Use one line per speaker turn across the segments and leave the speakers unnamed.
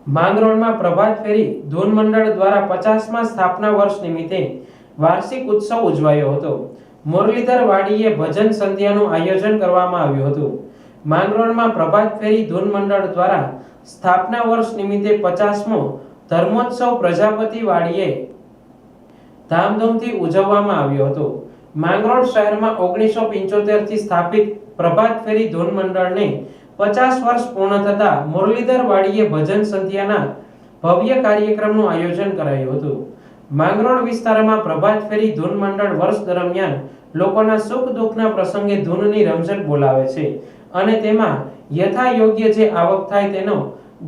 માંગરોળમાં પ્રભાત ફેરી ધૂન મંડળ દ્વારા 50મા સ્થાપના વર્ષ નિમિત્તે વાર્ષિક ઉત્સવ ઉજવાયો હતો। મુરલીધર વાડીએ ભજન સંધ્યાનું આયોજન કરવામાં આવ્યું હતું। માંગરોળમાં પ્રભાત ફેરી ધૂન મંડળ દ્વારા સ્થાપના વર્ષ નિમિત્તે 50મો ધર્મોત્સવ પ્રજાપતિ વાડીએ ધામધૂમથી ઉજવવામાં આવ્યો હતો। માંગરોળ શહેરમાં 1975 થી સ્થાપિત પ્રભાત ફેરી ધૂન મંડળને 50 વર્ષ પૂર્ણ થતા મુરલીધર વાડીએ ભજન સંધ્યાના ભવ્ય કાર્યક્રમનું આયોજન કરાયું હતું। માંગરોળ વિસ્તારમાં પ્રભાત ફેરી ધૂન મંડળ વર્ષ દરમિયાન લોકોના સુખ દુઃખના પ્રસંગે ધૂનની રમઝટ બોલાવે છે અને તેમાં યથાયોગ્ય જે આવક થાય તેનો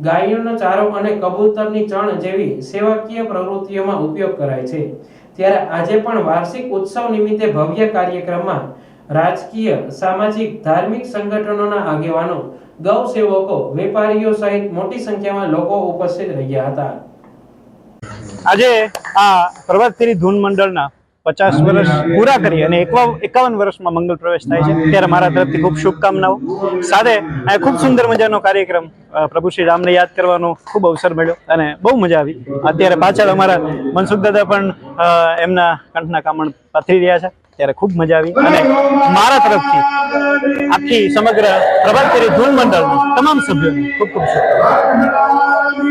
ગાયોનો ચારો અને કબૂતરની ચણ જેવી સેવાકીય પ્રવૃત્તિઓમાં ઉપયોગ કરાય છે। ત્યારે આજે પણ વાર્ષિક ઉત્સવ નિમિત્તે ભવ્ય કાર્યક્રમમાં રાજકીય, સામાજિક, ધાર્મિક સંગઠનોના આગેવાનો, ગૌ સેવકો, વેપારીઓ સહિત મોટી સંખ્યામાં લોકો ઉપસ્થિત રહ્યા હતા।
આજે આ પ્રભાત ફેરી ધૂન મંડળના 50 વર્ષ પૂરા કરી અને 51 વર્ષમાં મંગલ પ્રવેશ થાય છે ત્યારે મારા તરફથી ખૂબ શુભકામનાઓ। સાથે આ ખૂબ સુંદર મજાનો કાર્યક્રમ પ્રભુ શ્રી રામને યાદ કરવાનો ખૂબ અવસર મળ્યો અને બહુ મજા આવી। અત્યારે પાછળ અમારા મનસુખ દાદા પણ એમના કંઠના કામણ પાથરી રહ્યા છે ત્યારે ખૂબ મજા આવી અને મારા તરફથી આખી સમગ્ર પ્રભાત ફેરી ધૂન મંડળના તમામ સભ્યોને ખૂબ ખૂબ શુભકામનાઓ।